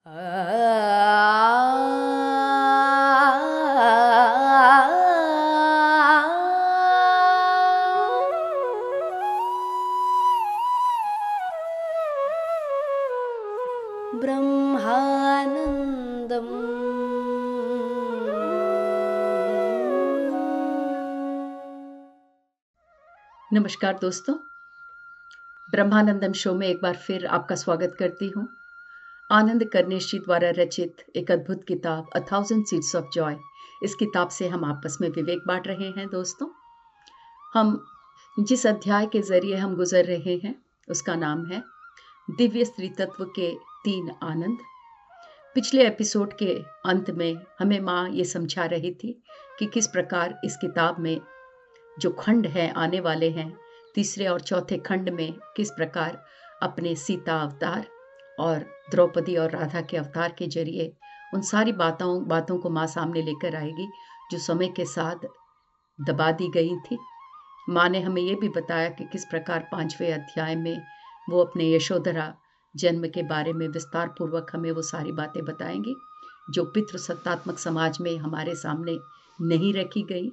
ब्रह्मानन्दम् नमस्कार दोस्तों, ब्रह्मानंदम शो में एक बार फिर आपका स्वागत करती हूँ। आनंद कर्णेश जी द्वारा रचित एक अद्भुत किताब a thousand seeds of Joy, इस किताब से हम आपस में विवेक बांट रहे हैं। दोस्तों, हम जिस अध्याय के जरिए हम गुजर रहे हैं उसका नाम है दिव्य स्त्री तत्व के 3 आनंद। पिछले एपिसोड के अंत में हमें माँ ये समझा रही थी कि किस प्रकार इस किताब में जो खंड हैं आने वाले हैं, तीसरे और चौथे खंड में किस प्रकार अपने सीता अवतार और द्रौपदी और राधा के अवतार के जरिए उन सारी बातों को माँ सामने लेकर आएगी जो समय के साथ दबा दी गई थी। माँ ने हमें ये भी बताया कि किस प्रकार 5वें अध्याय में वो अपने यशोधरा जन्म के बारे में विस्तार पूर्वक हमें वो सारी बातें बताएंगी जो पितृसत्तात्मक समाज में हमारे सामने नहीं रखी गई।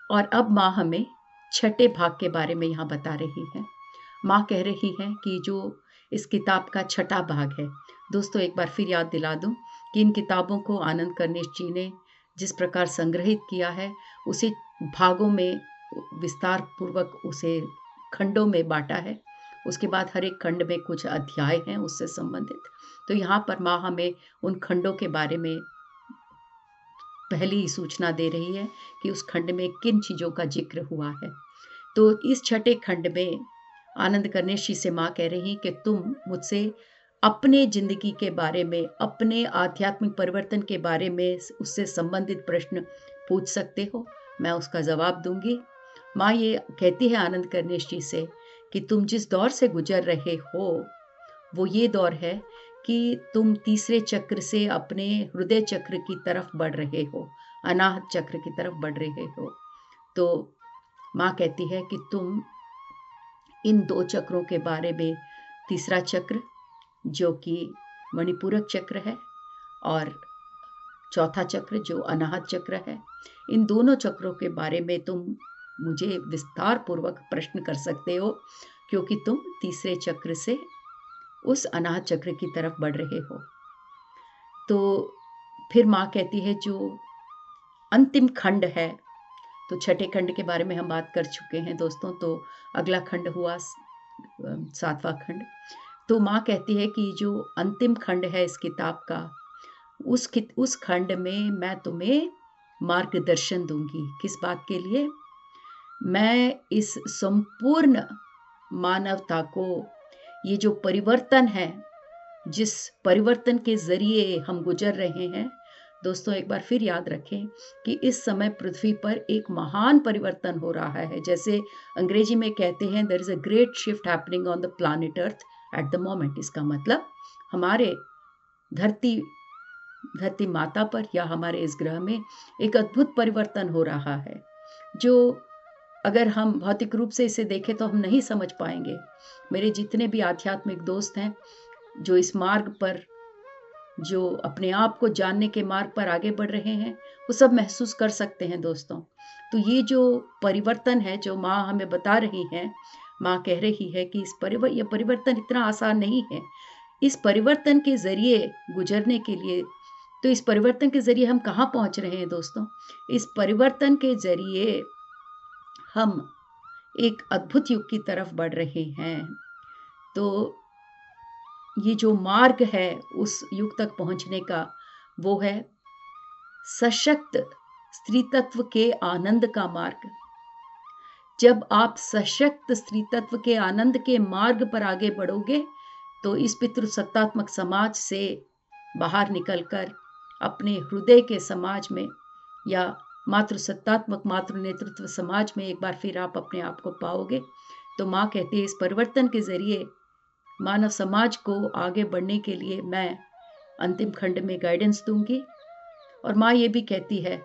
और अब माँ हमें छठे भाग के बारे में यहाँ बता रही है। माँ कह रही है कि जो इस किताब का छठा भाग है, दोस्तों एक बार फिर याद दिला दूं कि इन किताबों को आनंद कर्णेश जी ने जिस प्रकार संग्रहित किया है उसे भागों में विस्तार पूर्वक उसे खंडों में बांटा है। उसके बाद हर एक खंड में कुछ अध्याय हैं उससे संबंधित। तो यहाँ पर माँ हमें उन खंडों के बारे में पहली सूचना दे रही है कि उस खंड में किन चीज़ों का जिक्र हुआ है। तो इस छठे खंड में आनंद कर्णेश जी से माँ कह रही कि तुम मुझसे अपने जिंदगी के बारे में, अपने आध्यात्मिक परिवर्तन के बारे में उससे संबंधित प्रश्न पूछ सकते हो, मैं उसका जवाब दूंगी। माँ ये कहती है आनंद कर्णेश जी से कि तुम जिस दौर से गुजर रहे हो वो ये दौर है कि तुम तीसरे चक्र से अपने हृदय चक्र की तरफ बढ़ रहे हो, अनाहत चक्र की तरफ बढ़ रहे हो। तो माँ कहती है कि तुम इन 2 चक्रों के बारे में, तीसरा चक्र जो कि मणिपूरक चक्र है और चौथा चक्र जो अनाहत चक्र है, इन दोनों चक्रों के बारे में तुम मुझे विस्तार पूर्वक प्रश्न कर सकते हो क्योंकि तुम तीसरे चक्र से उस अनाहत चक्र की तरफ बढ़ रहे हो। तो फिर माँ कहती है जो अंतिम खंड है, तो छठे खंड के बारे में हम बात कर चुके हैं दोस्तों, तो अगला खंड हुआ 7वां खंड। तो माँ कहती है कि जो अंतिम खंड है इस किताब का, उस खंड में मैं तुम्हें मार्गदर्शन दूंगी। किस बात के लिए? मैं इस संपूर्ण मानवता को ये जो परिवर्तन है, जिस परिवर्तन के जरिए हम गुजर रहे हैं, दोस्तों एक बार फिर याद रखें कि इस समय पृथ्वी पर एक महान परिवर्तन हो रहा है। जैसे अंग्रेजी में कहते हैं there is a great shift happening on the planet earth at the moment. इसका मतलब हमारे धरती माता पर या हमारे इस ग्रह में एक अद्भुत परिवर्तन हो रहा है जो अगर हम भौतिक रूप से इसे देखें तो हम नहीं समझ पाएंगे। मेरे जितने भी आध्यात्मिक दोस्त हैं जो इस मार्ग पर, जो अपने आप को जानने के मार्ग पर आगे बढ़ रहे हैं, वो सब महसूस कर सकते हैं दोस्तों। तो ये जो परिवर्तन है जो माँ हमें बता रही हैं, माँ कह रही है कि ये परिवर्तन इतना आसान नहीं है। इस परिवर्तन के जरिए गुजरने के लिए, तो इस परिवर्तन के जरिए हम कहाँ पहुँच रहे हैं दोस्तों? इस परिवर्तन के जरिए हम एक अद्भुत युग की तरफ बढ़ रहे हैं। तो ये जो मार्ग है उस युग तक पहुंचने का, वो है सशक्त स्त्री तत्व के आनंद का मार्ग। जब आप सशक्त स्त्री तत्व के आनंद के मार्ग पर आगे बढ़ोगे तो इस पितृसत्तात्मक समाज से बाहर निकलकर अपने हृदय के समाज में या मातृसत्तात्मक मातृ नेतृत्व समाज में एक बार फिर आप अपने आप को पाओगे। तो माँ कहती है इस परिवर्तन के जरिए मानव समाज को आगे बढ़ने के लिए मैं अंतिम खंड में गाइडेंस दूंगी। और माँ ये भी कहती है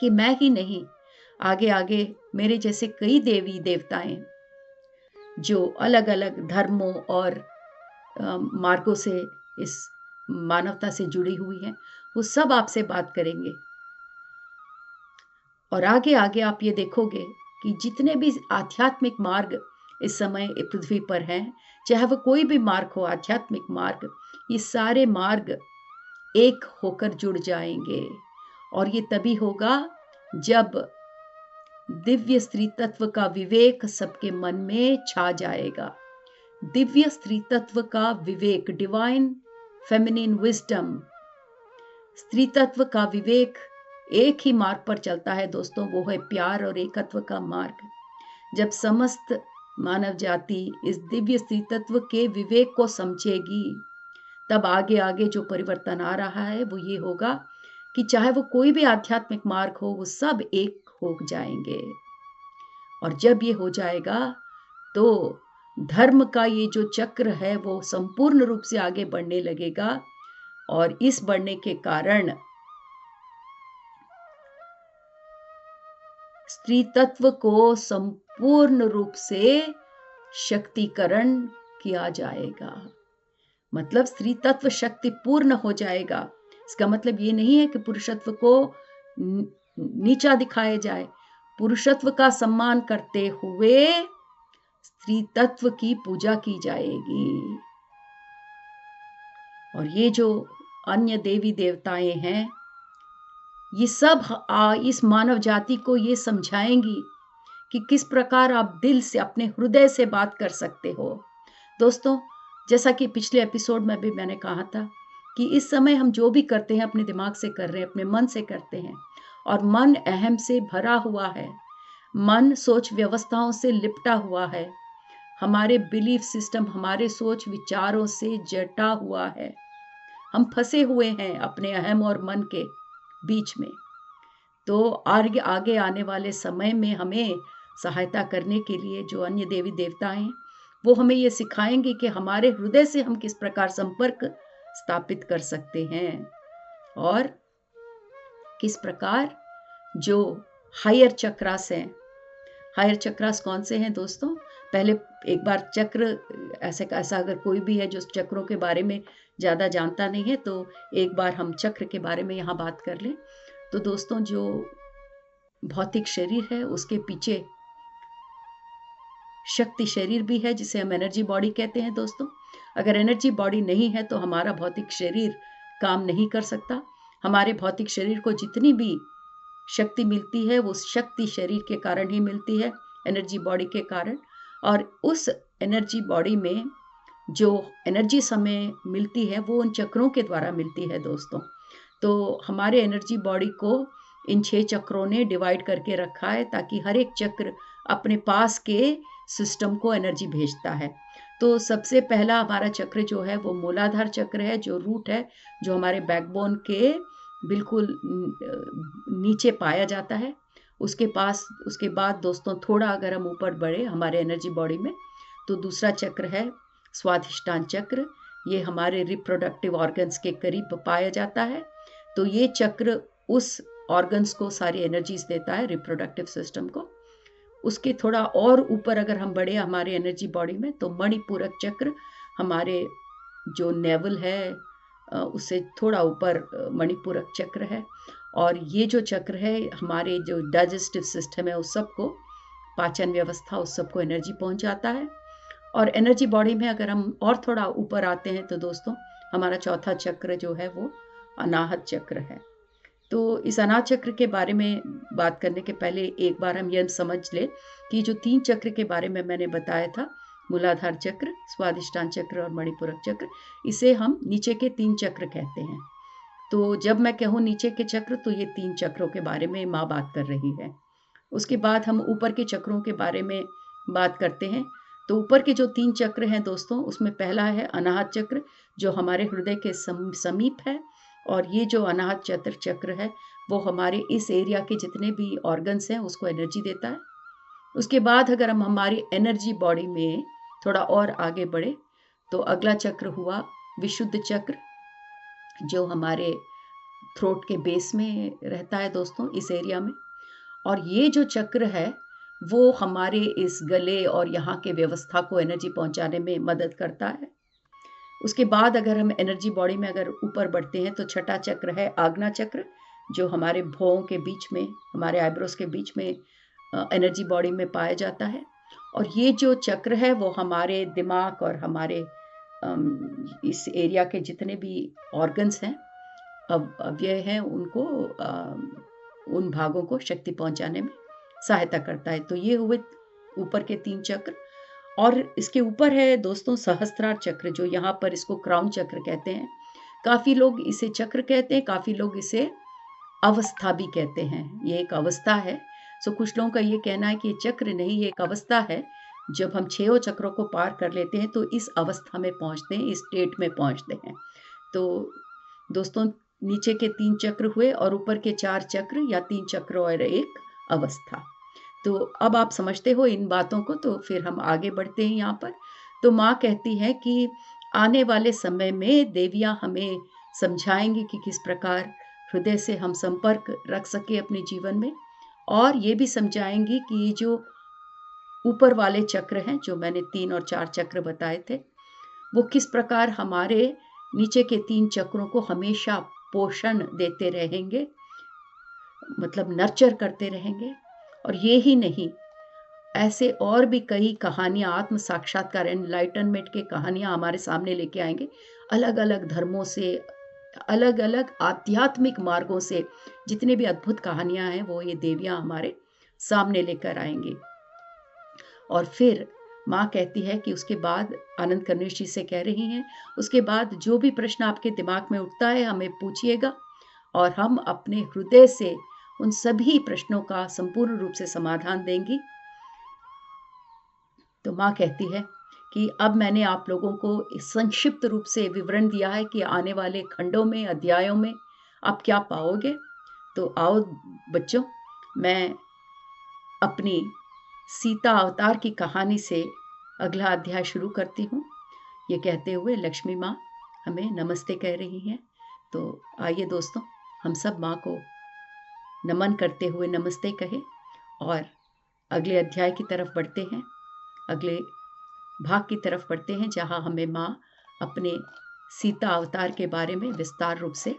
कि मैं ही नहीं, आगे आगे मेरे जैसे कई देवी देवताएं जो अलग अलग धर्मों और मार्गों से इस मानवता से जुड़ी हुई हैं, वो सब आपसे बात करेंगे। और आगे आगे आप ये देखोगे कि जितने भी आध्यात्मिक मार्ग इस समय पृथ्वी पर हैं, चाहे वो कोई भी मार्ग हो, आध्यात्मिक मार्ग, ये सारे मार्ग एक होकर जुड़ जाएंगे। और ये तभी होगा जब दिव्य स्त्री तत्व का विवेक सबके मन में छा जाएगा। दिव्य स्त्री तत्व का विवेक, डिवाइन फेमिनिन विजडम, स्त्री तत्व का विवेक एक ही मार्ग पर चलता है दोस्तों, वो है प्यार और एकत्व का मार्ग। जब समस्त मानव जाति इस दिव्य स्त्री तत्व के विवेक को समझेगी, तब आगे आगे जो परिवर्तन आ रहा है वो ये होगा कि चाहे वो कोई भी आध्यात्मिक मार्ग हो, वो सब एक हो जाएंगे। और जब ये हो जाएगा तो धर्म का ये जो चक्र है वो संपूर्ण रूप से आगे बढ़ने लगेगा। और इस बढ़ने के कारण स्त्री तत्व को संपूर्ण रूप से शक्तिकरण किया जाएगा। मतलब स्त्री तत्व शक्तिपूर्ण हो जाएगा। इसका मतलब ये नहीं है कि पुरुषत्व को नीचा दिखाया जाए। पुरुषत्व का सम्मान करते हुए स्त्री तत्व की पूजा की जाएगी। और ये जो अन्य देवी देवताएं हैं, ये सब इस मानव जाति को ये समझाएंगी कि किस प्रकार आप दिल से, अपने हृदय से बात कर सकते हो। दोस्तों, जैसा कि पिछले एपिसोड में भी मैंने कहा था कि इस समय हम जो भी करते हैं अपने दिमाग से कर रहे हैं, अपने मन से करते हैं। और मन अहम से भरा हुआ है, मन सोच व्यवस्थाओं से लिपटा हुआ है, हमारे बिलीफ सिस्टम, हमारे सोच विचारों से जटा हुआ है। हम फंसे हुए हैं अपने अहम और मन के बीच में। तो आगे आगे आने वाले समय में हमें सहायता करने के लिए जो अन्य देवी देवता हैं, वो हमें ये सिखाएंगे कि हमारे हृदय से हम किस प्रकार संपर्क स्थापित कर सकते हैं और किस प्रकार जो हायर चक्रास हैं। हायर चक्रास कौन से हैं दोस्तों? पहले एक बार चक्र, ऐसा अगर कोई भी है जो चक्रों के बारे में ज़्यादा जानता नहीं है, तो एक बार हम चक्र के बारे में यहाँ बात कर लें। तो दोस्तों, जो भौतिक शरीर है उसके पीछे शक्ति शरीर भी है, जिसे हम एनर्जी बॉडी कहते हैं दोस्तों। अगर एनर्जी बॉडी नहीं है तो हमारा भौतिक शरीर काम नहीं कर सकता। हमारे भौतिक शरीर को जितनी भी शक्ति मिलती है वो शक्ति शरीर के कारण ही मिलती है, एनर्जी बॉडी के कारण। और उस एनर्जी बॉडी में जो एनर्जी समय मिलती है वो उन चक्रों के द्वारा मिलती है दोस्तों। तो हमारे एनर्जी बॉडी को इन 6 चक्रों ने डिवाइड करके रखा है, ताकि हर एक चक्र अपने पास के सिस्टम को एनर्जी भेजता है। तो सबसे पहला हमारा चक्र जो है वो मूलाधार चक्र है, जो रूट है, जो हमारे बैकबोन के बिल्कुल नीचे पाया जाता है। उसके बाद दोस्तों, थोड़ा अगर हम ऊपर बढ़े हमारे एनर्जी बॉडी में, तो दूसरा चक्र है स्वाधिष्ठान चक्र। ये हमारे रिप्रोडक्टिव ऑर्गन्स के करीब पाया जाता है। तो ये चक्र उस ऑर्गन्स को सारी एनर्जीज देता है, रिप्रोडक्टिव सिस्टम को। उसके थोड़ा और ऊपर अगर हम बढ़े हमारे एनर्जी बॉडी में, तो मणिपूरक चक्र हमारे जो नेवल है उससे थोड़ा ऊपर मणिपूरक चक्र है। और ये जो चक्र है हमारे जो डाइजेस्टिव सिस्टम है उस सबको, पाचन व्यवस्था, उस सबको एनर्जी पहुंचाता है। और एनर्जी बॉडी में अगर हम और थोड़ा ऊपर आते हैं तो दोस्तों, हमारा चौथा चक्र जो है वो अनाहत चक्र है। तो इस अनाहत चक्र के बारे में बात करने के पहले एक बार हम यह समझ ले कि जो 3 चक्र के बारे में मैंने बताया था, मूलाधार चक्र, स्वाधिष्ठान चक्र और मणिपूरक चक्र, इसे हम नीचे के 3 चक्र कहते हैं। तो जब मैं कहूँ नीचे के चक्र, तो ये 3 चक्रों के बारे में माँ बात कर रही है। उसके बाद हम ऊपर के चक्रों के बारे में बात करते हैं। तो ऊपर के जो 3 चक्र हैं दोस्तों, उसमें पहला है अनाहत चक्र, जो हमारे हृदय के समीप है। और ये जो अनाहत चक्र है वो हमारे इस एरिया के जितने भी ऑर्गन्स हैं उसको एनर्जी देता है। उसके बाद अगर हम हमारी एनर्जी बॉडी में थोड़ा और आगे बढ़े, तो अगला चक्र हुआ विशुद्ध चक्र, जो हमारे थ्रोट के बेस में रहता है दोस्तों, इस एरिया में। और ये जो चक्र है वो हमारे इस गले और यहाँ के व्यवस्था को एनर्जी पहुँचाने में मदद करता है। उसके बाद अगर हम एनर्जी बॉडी में अगर ऊपर बढ़ते हैं तो छठा चक्र है आज्ञा चक्र, जो हमारे भौहों के बीच में, हमारे आईब्रोज के बीच में एनर्जी बॉडी में पाया जाता है। और ये जो चक्र है वो हमारे दिमाग और हमारे इस एरिया के जितने भी ऑर्गन्स हैं, अवयव हैं, उनको उन भागों को शक्ति पहुंचाने में सहायता करता है। तो ये हुए ऊपर के 3 चक्र। और इसके ऊपर है दोस्तों सहस्त्रार चक्र, जो यहाँ पर इसको क्राउन चक्र कहते हैं। काफ़ी लोग इसे चक्र कहते हैं, काफ़ी लोग इसे अवस्था भी कहते हैं। ये एक अवस्था है। सो कुछ लोगों का ये कहना है कि ये चक्र नहीं, ये एक अवस्था है। जब हम 6 चक्रों को पार कर लेते हैं तो इस अवस्था में पहुंचते हैं, इस स्टेट में पहुंचते हैं। तो दोस्तों नीचे के 3 चक्र हुए और ऊपर के 4 चक्र या 3 चक्र और एक अवस्था। तो अब आप समझते हो इन बातों को, तो फिर हम आगे बढ़ते हैं यहाँ पर। तो माँ कहती है कि आने वाले समय में देवियाँ हमें समझाएंगी कि किस प्रकार हृदय से हम संपर्क रख सके अपने जीवन में, और ये भी समझाएंगी कि ये जो ऊपर वाले चक्र हैं, जो मैंने 3 और 4 चक्र बताए थे, वो किस प्रकार हमारे नीचे के 3 चक्रों को हमेशा पोषण देते रहेंगे, मतलब नर्चर करते रहेंगे। और ये ही नहीं, ऐसे और भी कई कहानियाँ, आत्म साक्षात्कार एनलाइटनमेंट की कहानियाँ हमारे सामने लेके आएंगे। अलग अलग धर्मों से, अलग अलग आध्यात्मिक मार्गों से जितने भी अद्भुत कहानियाँ हैं वो ये देवियाँ हमारे सामने लेकर आएंगी। और फिर माँ कहती है कि उसके बाद आनंद कनिष्ठ जी से कह रही हैं, उसके बाद जो भी प्रश्न आपके दिमाग में उठता है हमें पूछिएगा, और हम अपने हृदय से उन सभी प्रश्नों का संपूर्ण रूप से समाधान देंगी। तो माँ कहती है कि अब मैंने आप लोगों को संक्षिप्त रूप से विवरण दिया है कि आने वाले खंडों में, अध्यायों में आप क्या पाओगे। तो आओ बच्चों, मैं अपनी सीता अवतार की कहानी से अगला अध्याय शुरू करती हूँ। ये कहते हुए लक्ष्मी माँ हमें नमस्ते कह रही हैं। तो आइए दोस्तों, हम सब माँ को नमन करते हुए नमस्ते कहें और अगले अध्याय की तरफ बढ़ते हैं, अगले भाग की तरफ बढ़ते हैं, जहाँ हमें माँ अपने सीता अवतार के बारे में विस्तार रूप से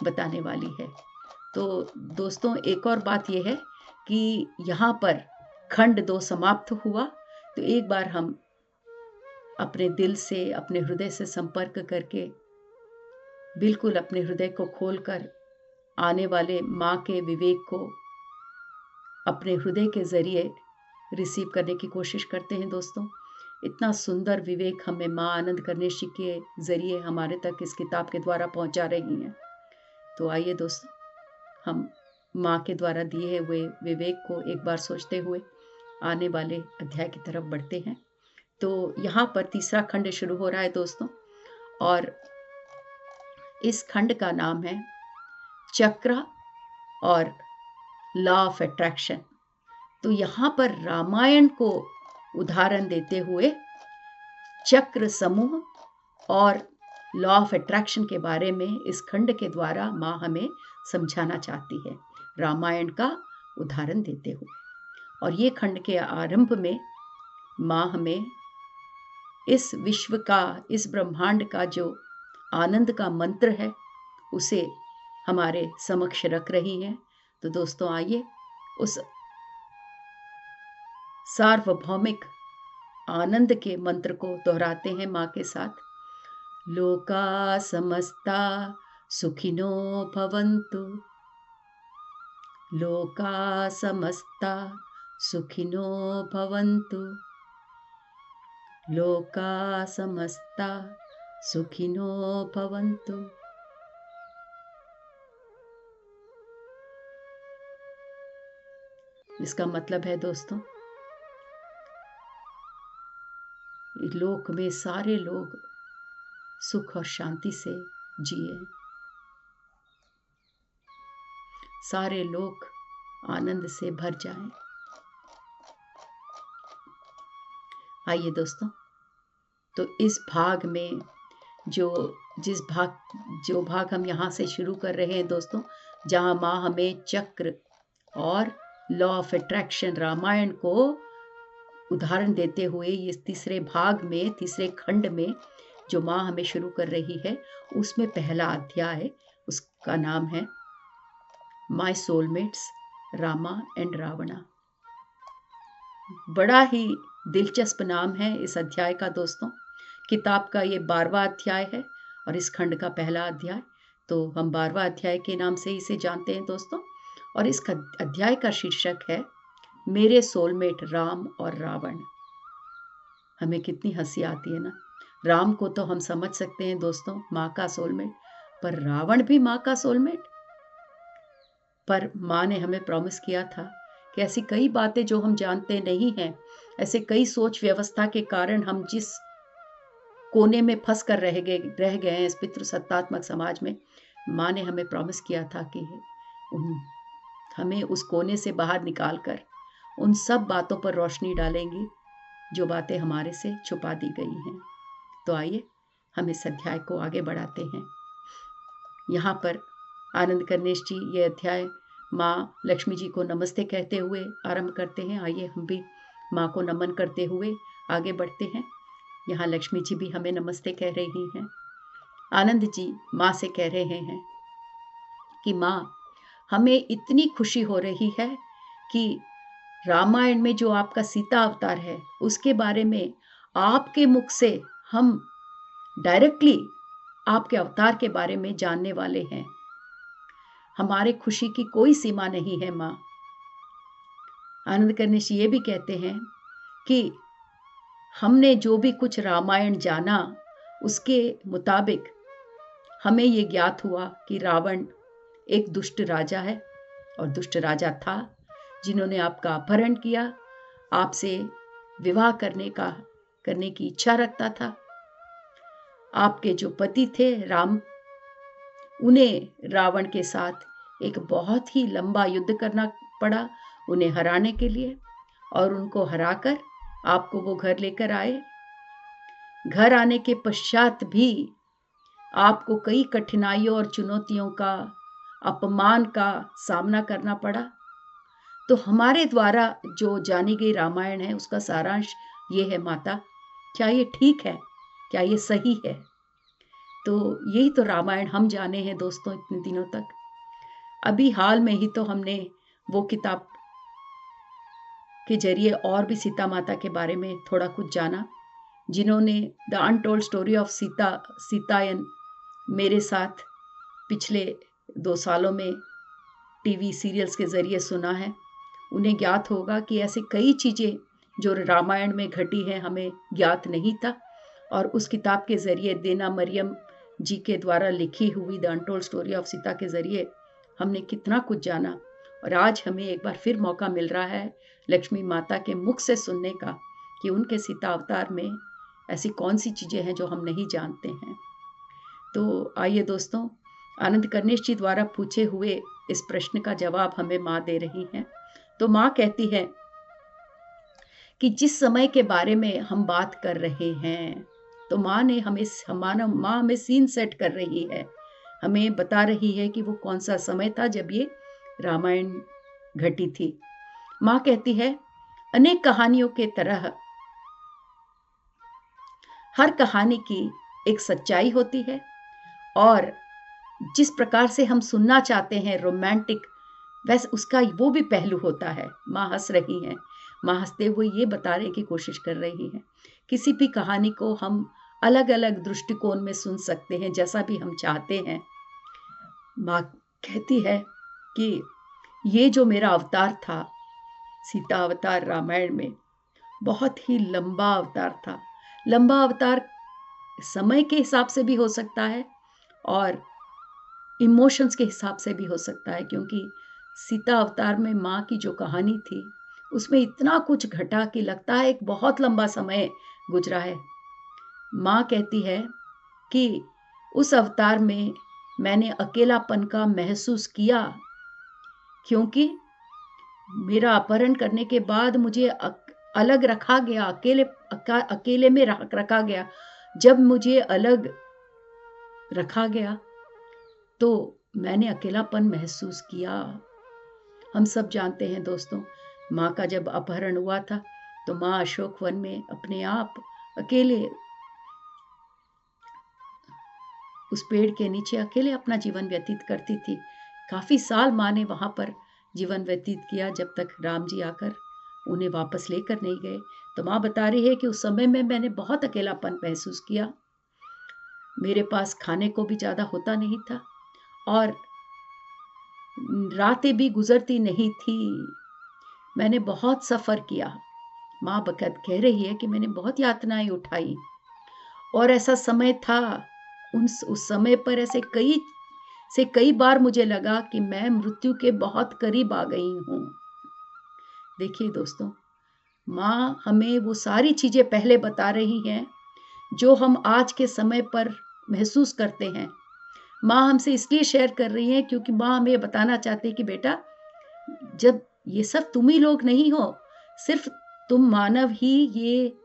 बताने वाली है। तो दोस्तों एक और बात यह है कि यहाँ पर खंड 2 समाप्त हुआ। तो एक बार हम अपने दिल से, अपने हृदय से संपर्क करके, बिल्कुल अपने हृदय को खोलकर आने वाले माँ के विवेक को अपने हृदय के जरिए रिसीव करने की कोशिश करते हैं। दोस्तों इतना सुंदर विवेक हमें माँ आनंद कनिष्ठ जी के जरिए हमारे तक इस किताब के द्वारा पहुंचा रही हैं। तो आइए दोस्तों, हम माँ के द्वारा दिए हुए विवेक को एक बार सोचते हुए आने वाले अध्याय की तरफ बढ़ते हैं। तो यहाँ पर तीसरा खंड शुरू हो रहा है दोस्तों, और इस खंड का नाम है चक्र और लॉ ऑफ अट्रैक्शन। तो यहाँ पर रामायण को उदाहरण देते हुए चक्र समूह और लॉ ऑफ अट्रैक्शन के बारे में इस खंड के द्वारा माँ हमें समझाना चाहती है, रामायण का उदाहरण देते हुए। और ये खंड के आरंभ में माँ हमें इस विश्व का, इस ब्रह्मांड का जो आनंद का मंत्र है उसे हमारे समक्ष रख रही हैं। तो दोस्तों आइए उस सार्वभौमिक आनंद के मंत्र को दोहराते हैं माँ के साथ। लोका समस्ता सुखिनो भवन्तु, लोका समस्ता सुखिनो भवन्तु, लोका समस्ता सुखिनो भवन्तु। इसका मतलब है दोस्तों, लोक में सारे लोग सुख और शांति से जिए, सारे लोग आनंद से भर जाएं। आइए दोस्तों, तो इस भाग में जो भाग हम यहाँ से शुरू कर रहे हैं दोस्तों, जहाँ माँ हमें चक्र और लॉ ऑफ अट्रैक्शन रामायण को उदाहरण देते हुए इस तीसरे भाग में, तीसरे खंड में जो माँ हमें शुरू कर रही है, उसमें पहला अध्याय, उसका नाम है माय सोलमेट्स रामा एंड रावणा। बड़ा ही दिलचस्प नाम है इस अध्याय का दोस्तों। किताब का ये 12वां अध्याय है और इस खंड का पहला अध्याय, तो हम 12वां अध्याय के नाम से इसे जानते हैं दोस्तों। और इस अध्याय का शीर्षक है मेरे सोलमेट राम और रावण। हमें कितनी हंसी आती है ना। राम को तो हम समझ सकते हैं दोस्तों, माँ का सोलमेट, पर रावण भी माँ का सोलमेट। पर माँ ने हमें प्रॉमिस किया था कि ऐसी कई बातें जो हम जानते नहीं हैं, ऐसे कई सोच व्यवस्था के कारण हम जिस कोने में फंस कर रह गए हैं इस पितृसत्तात्मक समाज में, माँ ने हमें प्रॉमिस किया था कि हमें उस कोने से बाहर निकालकर उन सब बातों पर रोशनी डालेंगी जो बातें हमारे से छुपा दी गई हैं। तो आइए हम इस अध्याय को आगे बढ़ाते हैं। यहाँ पर आनंद कर्णेश जी ये अध्याय माँ लक्ष्मी जी को नमस्ते कहते हुए आरंभ करते हैं। आइए हम भी माँ को नमन करते हुए आगे बढ़ते हैं। यहाँ लक्ष्मी जी भी हमें नमस्ते कह रही हैं। आनंद जी माँ से कह रहे हैं कि माँ, हमें इतनी खुशी हो रही है कि रामायण में जो आपका सीता अवतार है उसके बारे में आपके मुख से हम डायरेक्टली आपके अवतार के बारे में जानने वाले हैं। हमारे खुशी की कोई सीमा नहीं है माँ। आनंद कर्णेश ये भी कहते हैं कि हमने जो भी कुछ रामायण जाना उसके मुताबिक हमें ये ज्ञात हुआ कि रावण एक दुष्ट राजा है और दुष्ट राजा था जिन्होंने आपका अपहरण किया, आपसे विवाह करने की इच्छा रखता था। आपके जो पति थे राम, उन्हें रावण के साथ एक बहुत ही लंबा युद्ध करना पड़ा उन्हें हराने के लिए, और उनको हराकर आपको वो घर लेकर आए। घर आने के पश्चात भी आपको कई कठिनाइयों और चुनौतियों का, अपमान का सामना करना पड़ा। तो हमारे द्वारा जो जानी गई रामायण है उसका सारांश ये है माता, क्या ये ठीक है, क्या ये सही है? तो यही तो रामायण हम जाने हैं दोस्तों इतने दिनों तक। अभी हाल में ही तो हमने वो किताब के जरिए और भी सीता माता के बारे में थोड़ा कुछ जाना। जिन्होंने the untold story of Sitayan मेरे साथ पिछले 2 सालों में टीवी सीरियल्स के जरिए सुना है, उन्हें ज्ञात होगा कि ऐसी कई चीज़ें जो रामायण में घटी हैं हमें ज्ञात नहीं था। और उस किताब के ज़रिए देना मरियम जी के द्वारा लिखी हुई the untold story of Sita के ज़रिए हमने कितना कुछ जाना। और आज हमें एक बार फिर मौका मिल रहा है लक्ष्मी माता के मुख से सुनने का कि उनके सीता अवतार में ऐसी कौन सी चीज़ें हैं जो हम नहीं जानते हैं। तो आइए दोस्तों, आनंद कर्णेश जी द्वारा पूछे हुए इस प्रश्न का जवाब हमें माँ दे रही हैं। तो माँ कहती है कि जिस समय के बारे में हम बात कर रहे हैं, तो माँ हमें सीन सेट कर रही है, हमें बता रही है कि वो कौन सा समय था जब ये रामायण घटी थी। माँ कहती है, अनेक कहानियों के तरह हर कहानी की एक सच्चाई होती है, और जिस प्रकार से हम सुनना चाहते हैं रोमांटिक, वैसे उसका वो भी पहलू होता है। माँ हंस रही हैं। माँ हंसते हुए ये बताने की कोशिश कर रही हैं, किसी भी कहानी को हम अलग अलग दृष्टिकोण में सुन सकते हैं जैसा भी हम चाहते हैं। माँ कहती है कि ये जो मेरा अवतार था, सीता अवतार रामायण में, बहुत ही लंबा अवतार था। लंबा अवतार समय के हिसाब से भी हो सकता है और इमोशंस के हिसाब से भी हो सकता है, क्योंकि सीता अवतार में माँ की जो कहानी थी उसमें इतना कुछ घटा कि लगता है एक बहुत लंबा समय गुजरा है। माँ कहती है कि उस अवतार में मैंने अकेलापन का महसूस किया, क्योंकि मेरा अपहरण करने के बाद मुझे अलग रखा गया, अकेले में रखा गया। जब मुझे अलग रखा गया तो मैंने अकेलापन महसूस किया। हम सब जानते हैं दोस्तों, माँ का जब अपहरण हुआ था तो माँ अशोक वन में अपने आप अकेले उस पेड़ के नीचे अकेले अपना जीवन व्यतीत करती थी। काफ़ी साल माँ ने वहाँ पर जीवन व्यतीत किया, जब तक राम जी आकर उन्हें वापस लेकर नहीं गए। तो माँ बता रही है कि उस समय में मैंने बहुत अकेलापन महसूस किया। मेरे पास खाने को भी ज़्यादा होता नहीं था और रातें भी गुजरती नहीं थी। मैंने बहुत सफ़र किया। माँ बकत कह रही है कि मैंने बहुत यातनाएं उठाई और ऐसा समय था, उस समय पर ऐसे कई बार मुझे लगा कि मैं मृत्यु के बहुत करीब आ गई हूँ। देखिए दोस्तों, माँ हमें वो सारी चीज़ें पहले बता रही हैं जो हम आज के समय पर महसूस करते हैं। माँ हमसे इसलिए शेयर कर रही है क्योंकि माँ हमें ये बताना चाहती है कि बेटा, जब ये सब तुम ही लोग नहीं हो, सिर्फ तुम मानव ही ये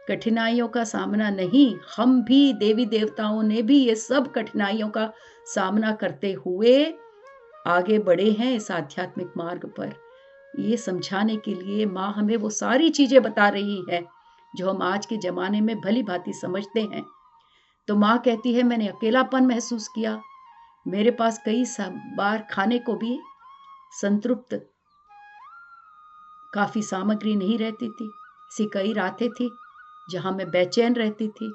कठिनाइयों का सामना नहीं, हम भी देवी देवताओं ने भी ये सब कठिनाइयों का सामना करते हुए आगे बढ़े हैं इस आध्यात्मिक मार्ग पर। ये समझाने के लिए माँ हमें वो सारी चीज़ें बता रही है जो हम आज के ज़माने में भली भांति समझते हैं। तो माँ कहती है, मैंने अकेलापन महसूस किया। मेरे पास कई बार खाने को भी संतृप्त काफ़ी सामग्री नहीं रहती थी। ऐसी कई रातें थी जहाँ मैं बेचैन रहती थी।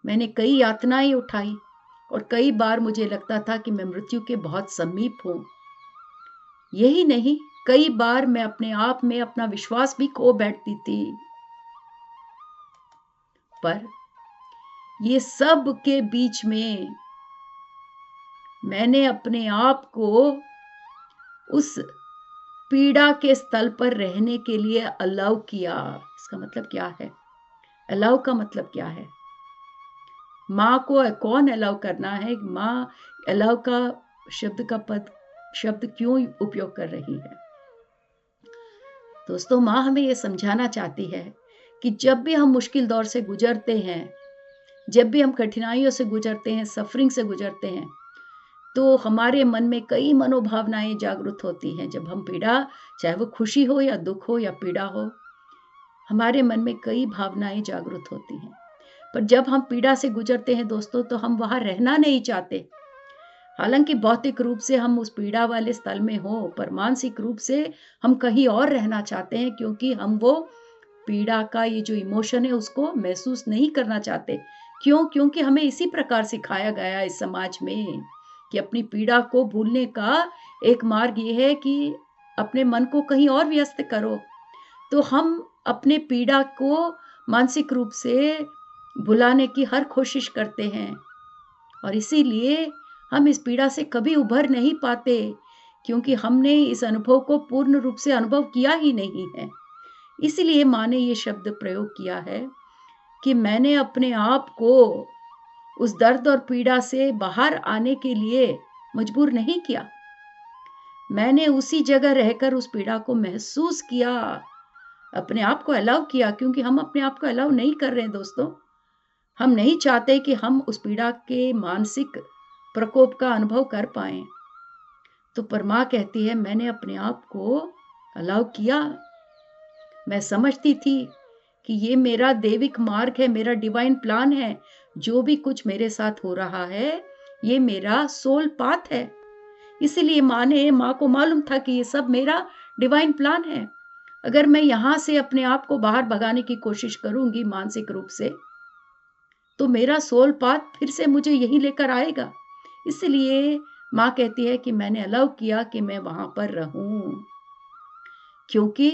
मैंने कई यातनाएं उठाई और कई बार मुझे लगता था कि मैं मृत्यु के बहुत समीप हूँ। यही नहीं, कई बार मैं अपने आप में अपना विश्वास भी खो बैठती थी। पर ये सब के बीच में मैंने अपने आप को उस पीड़ा के स्थल पर रहने के लिए अलाउ किया। इसका मतलब क्या है? अलाउ का मतलब क्या है? माँ को कौन अलाउ करना है? माँ अलाउ का शब्द क्यों उपयोग कर रही है? दोस्तों, माँ हमें ये समझाना चाहती है कि जब भी हम मुश्किल दौर से गुजरते हैं, जब भी हम कठिनाइयों से गुजरते हैं, सफरिंग से गुजरते हैं, तो हमारे मन में कई मनोभावनाएं जागृत होती हैं। जब हम पीड़ा, चाहे वो खुशी हो या दुख हो या पीड़ा हो, हमारे मन में कई भावनाएं जागृत होती हैं। पर जब हम पीड़ा से गुजरते हैं दोस्तों, तो हम वहाँ रहना नहीं चाहते। हालांकि भौतिक रूप से हम उस पीड़ा वाले स्थल में हो, पर मानसिक रूप से हम कहीं और रहना चाहते हैं, क्योंकि हम वो पीड़ा का ये जो इमोशन है उसको महसूस नहीं करना चाहते। क्यों? क्योंकि हमें इसी प्रकार सिखाया गया इस समाज में कि अपनी पीड़ा को भूलने का एक मार्ग ये है कि अपने मन को कहीं और व्यस्त करो। तो हम अपने पीड़ा को मानसिक रूप से भुलाने की हर कोशिश करते हैं और इसीलिए हम इस पीड़ा से कभी उभर नहीं पाते, क्योंकि हमने इस अनुभव को पूर्ण रूप से अनुभव किया ही नहीं है। इसलिए माँ ने ये शब्द प्रयोग किया है कि मैंने अपने आप को उस दर्द और पीड़ा से बाहर आने के लिए मजबूर नहीं किया। मैंने उसी जगह रहकर उस पीड़ा को महसूस किया, अपने आप को अलाउ किया, क्योंकि हम अपने आप को अलाउ नहीं कर रहे हैं दोस्तों। हम नहीं चाहते कि हम उस पीड़ा के मानसिक प्रकोप का अनुभव कर पाएं। तो परमा कहती है, मैंने अपने आप को अलाउ किया। मैं समझती थी कि ये मेरा दैविक मार्ग है, मेरा डिवाइन प्लान है। जो भी कुछ मेरे साथ हो रहा है, ये मेरा सोल पाथ है। इसलिए माँ को मालूम था कि ये सब मेरा डिवाइन प्लान है। अगर मैं यहाँ से अपने आप को बाहर भगाने की कोशिश करूंगी मानसिक रूप से, तो मेरा सोल पाथ फिर से मुझे यहीं लेकर आएगा। इसलिए माँ कहती है कि मैंने अलाउ किया कि मैं वहां पर रहूं, क्योंकि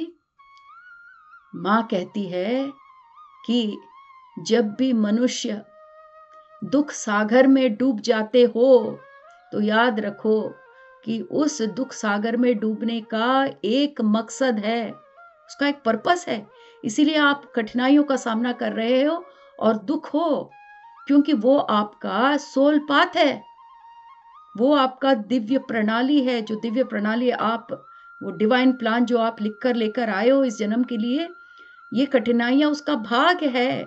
माँ कहती है कि जब भी मनुष्य दुख सागर में डूब जाते हो, तो याद रखो कि उस दुख सागर में डूबने का एक मकसद है, उसका एक पर्पस है। इसीलिए आप कठिनाइयों का सामना कर रहे हो और दुख हो, क्योंकि वो आपका सोल पाथ है, वो आपका दिव्य प्रणाली है। जो दिव्य प्रणाली आप, वो डिवाइन प्लान जो आप लिख कर लेकर आए हो इस जन्म के लिए, ये कठिनाइयां उसका भाग है।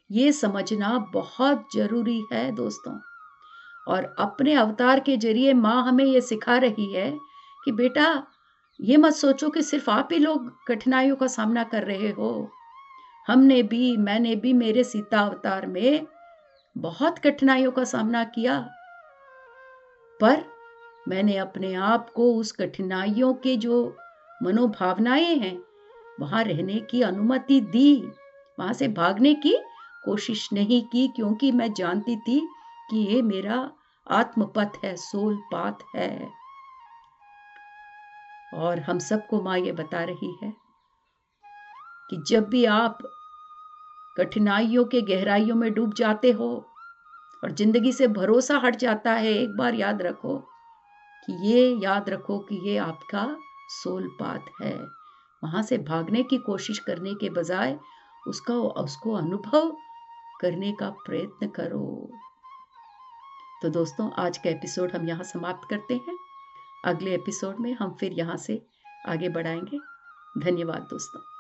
ये समझना बहुत जरूरी है दोस्तों। और अपने अवतार के जरिए माँ हमें ये सिखा रही है कि बेटा, ये मत सोचो कि सिर्फ आप ही लोग कठिनाइयों का सामना कर रहे हो। मैंने भी मेरे सीता अवतार में बहुत कठिनाइयों का सामना किया, पर मैंने अपने आप को उस कठिनाइयों के जो मनोभावनाएं हैं वहां रहने की अनुमति दी, वहां से भागने की कोशिश नहीं की, क्योंकि मैं जानती थी कि ये मेरा आत्मपथ है, सोल पाथ है। और हम सबको माँ ये बता रही है कि जब भी आप कठिनाइयों के गहराइयों में डूब जाते हो और जिंदगी से भरोसा हट जाता है, एक बार याद रखो कि ये आपका सोल पाथ है। वहां से भागने की कोशिश करने के बजाय उसको अनुभव करने का प्रयत्न करो। तो दोस्तों, आज का एपिसोड हम यहाँ समाप्त करते हैं। अगले एपिसोड में हम फिर यहाँ से आगे बढ़ाएंगे। धन्यवाद दोस्तों।